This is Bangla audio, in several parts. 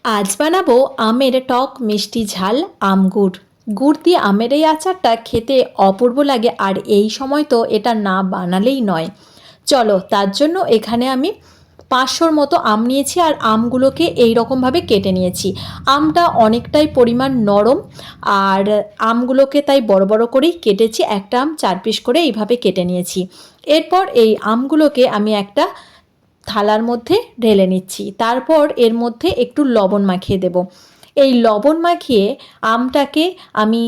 আজ বানাবো আমের টক মিষ্টি ঝাল আম গুড়। গুড় দিয়ে আমের এই আচারটা খেতে অপূর্ব লাগে, আর এই সময় তো এটা না বানালেই নয়। চলো, তার জন্য এখানে আমি 500-র মতো আম নিয়েছি, আর আমগুলোকে এই রকমভাবে কেটে নিয়েছি। আমটা অনেকটাই পরিমাণ নরম, আর আমগুলোকে তাই বড় বড় করেই কেটেছি। একটা আম 4 পিস করে এইভাবে কেটে নিয়েছি। এরপর এই আমগুলোকে আমি একটা থালার মধ্যে ঢেলে নিচ্ছি। তারপর এর মধ্যে একটু লবণ মাখিয়ে দেব। এই লবণ মাখিয়ে আমটাকে আমি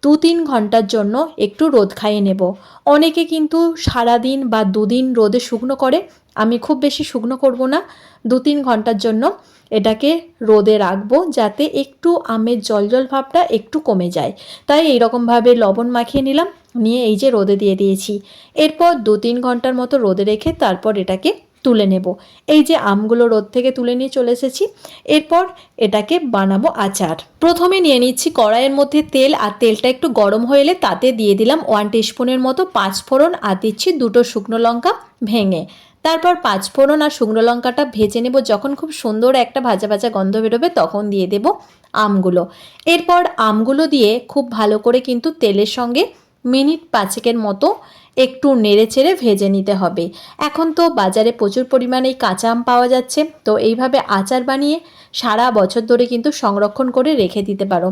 2-3 ঘন্টার জন্য একটু রোদ খাইয়ে নেব। অনেকে কিন্তু সারাদিন বা 2 দিন রোদে শুকনো করে। আমি খুব বেশি শুকনো করব না, 2-3 ঘন্টার জন্য এটাকে রোদে রাখবো, যাতে একটু আমের জল ভাবটা একটু কমে যায়। তাই এইরকমভাবে লবণ মাখিয়ে নিলাম, নিয়ে এই যে রোদে দিয়ে দিয়েছি। এরপর 2-3 ঘন্টার মতো রোদে রেখে তারপর এটাকে তুলে নেব। এই যে আমগুলো রোদ থেকে তুলে নিয়ে চলে এসেছি। এরপর এটাকে বানাবো আচার। প্রথমে নিয়ে নিচ্ছি কড়াইয়ের মধ্যে তেল, আর তেলটা একটু গরম হয়ে এলে তাতে দিয়ে দিলাম 1 টিস্পুনের মতো 5 ফোড়ন, আর দিচ্ছি 2টো শুকনো লঙ্কা ভেঙে। তারপর 5 ফোড়ন আর শুকনো লঙ্কাটা ভেজে নেব। যখন খুব সুন্দর একটা ভাজা ভাজা গন্ধ বেরোবে তখন দিয়ে দেব আমগুলো। এরপর আমগুলো দিয়ে খুব ভালো করে কিন্তু তেলের সঙ্গে মিনিট 5-এর মতো একটু নেড়ে চেড়ে ভেজে নিতে হবে। এখন তো বাজারে প্রচুর পরিমাণে কাঁচা আম পাওয়া যাচ্ছে, তো এইভাবে আচার বানিয়ে সারা বছর ধরে কিন্তু সংরক্ষণ করে রেখে দিতে পারো।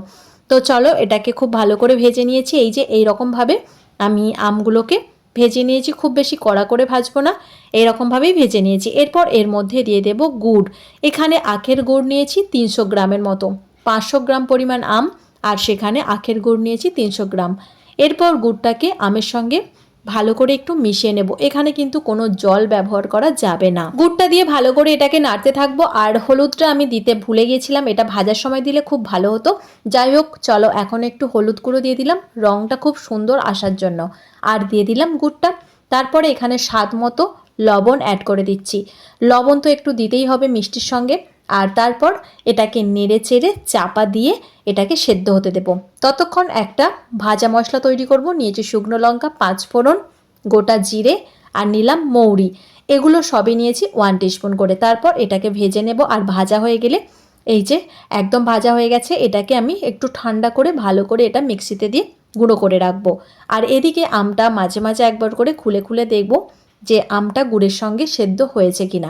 তো চলো, এটাকে খুব ভালো করে ভেজে নিয়েছি। এই যে এইরকমভাবে আমি আমগুলোকে ভেজে নিয়েছি, খুব বেশি কড়া করে ভাজবো না, এইরকমভাবেই ভেজে নিয়েছি। এরপর এর মধ্যে দিয়ে দেব গুড়। এখানে আখের গুড় নিয়েছি 300 গ্রামের মতো। 500 গ্রাম পরিমাণ আম, আর সেখানে আখের গুড় নিয়েছি 300 গ্রাম। এরপর গুড়টাকে আমের সঙ্গে ভালো করে একটু মিশিয়ে নেব। এখানে কিন্তু কোনো জল ব্যবহার করা যাবে না। গুড়টা দিয়ে ভালো করে এটাকে নাড়তে থাকবো। আর হলুদটা আমি দিতে ভুলে গিয়েছিলাম, এটা ভাজার সময় দিলে খুব ভালো হতো। যাই হোক, চলো এখন একটু হলুদ গুঁড়ো দিয়ে দিলাম রঙটা খুব সুন্দর আসার জন্য, আর দিয়ে দিলাম গুড়টা। তারপরে এখানে স্বাদ মতো লবণ অ্যাড করে দিচ্ছি। লবণ তো একটু দিতেই হবে মিষ্টির সঙ্গে। আর তারপর এটাকে নেড়ে চেড়ে চাপা দিয়ে এটাকে সেদ্ধ হতে দেব। ততক্ষণ একটা ভাজা মশলা তৈরি করব। নিয়েছি শুকনো লঙ্কা, 5 ফোড়ন, গোটা জিরে, আর নিলাম মৌরি। এগুলো সবই নিয়েছি 1 টিস্পুন করে। তারপর এটাকে ভেজে নেব। আর ভাজা হয়ে গেলে, এই যে একদম ভাজা হয়ে গেছে, এটাকে আমি একটু ঠান্ডা করে ভালো করে এটা মিক্সিতে দিয়ে গুঁড়ো করে রাখবো। আর এদিকে আমটা মাঝে মাঝে একবার করে খুলে খুলে দেখব যে আমটা গুড়ের সঙ্গে সেদ্ধ হয়েছে কিনা।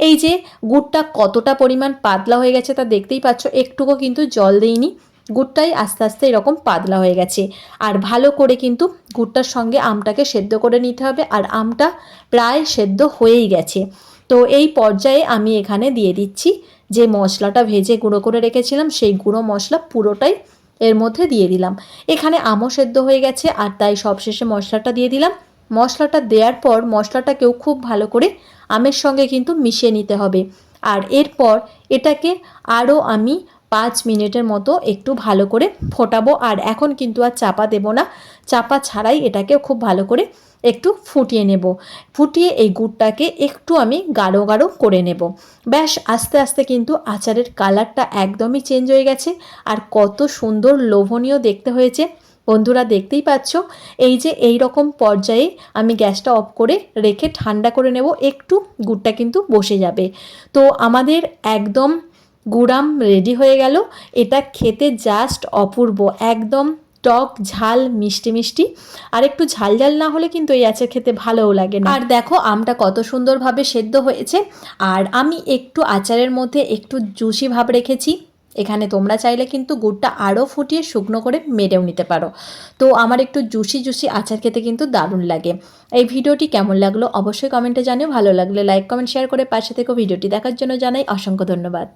এই যে গুড়টা কতটা পরিমাণ পাতলা হয়ে গেছে তা দেখতেই পাচ্ছ, একটুকু কিন্তু জল দেইনি। গুড়টাই আস্তে আস্তে এরকম পাতলা হয়ে গেছে। আর ভালো করে কিন্তু গুড়টার সঙ্গে আমটাকে সেদ্ধ করে নিতে হবে। আর আমটা প্রায় সেদ্ধ হয়েই গেছে। তো এই পর্যায়ে আমি এখানে দিয়ে দিচ্ছি যে মশলাটা ভেজে গুঁড়ো করে রেখেছিলাম, সেই গুঁড়ো মশলা পুরোটাই এর মধ্যে দিয়ে দিলাম। এখানে আমও সেদ্ধ হয়ে গেছে, আর তাই সবশেষে মশলাটা দিয়ে দিলাম। মশলাটা দেওয়ার পর মশলাটাকেও খুব ভালো করে আমের সঙ্গে কিন্তু মিশিয়ে নিতে হবে। আর এরপর এটাকে আরও আমি 5 মিনিটের মতো একটু ভালো করে ফোটাবো। আর এখন কিন্তু আর চাপা দেব না, চাপা ছাড়াই এটাকে খুব ভালো করে একটু ফুটিয়ে নেব। ফুটিয়ে এই গুড়টাকে একটু আমি গাঢ় গাঢ় করে নেব। ব্যাস, আস্তে আস্তে কিন্তু আচারের কালারটা একদমই চেঞ্জ হয়ে গেছে, আর কত সুন্দর লোভনীয় দেখতে হয়েছে। বন্ধুরা দেখতেই পাচ্ছ। এই যে এই রকম পর্যায়ে আমি গ্যাসটা অফ করে রেখে ঠান্ডা করে নেব। একটু গুড়টা কিন্তু বসে যাবে। তো আমাদের একদম গুড়াম রেডি হয়ে গেল। এটা খেতে জাস্ট অপূর্ব, একদম টক ঝাল মিষ্টি মিষ্টি। আর একটু ঝাল ঝাল না হলে কিন্তু এই আচার খেতে ভালোও লাগে না। আর দেখো আমটা কত সুন্দরভাবে সেদ্ধ হয়েছে। আর আমি একটু আচারের মধ্যে একটু জুসি ভাব রেখেছি। এখানে তোমরা চাইলে কিন্তু গুড়টা আরও ফুটিয়ে শুকনো করে মেরেও নিতে পারো। তো আমার একটু জুসি জুসি আচার খেতে কিন্তু দারুণ লাগে। এই ভিডিওটি কেমন লাগলো অবশ্যই কমেন্টে জানিও। ভালো লাগলে লাইক কমেন্ট শেয়ার করে পাশে থেকো। ভিডিওটি দেখার জন্য জানাই অসংখ্য ধন্যবাদ।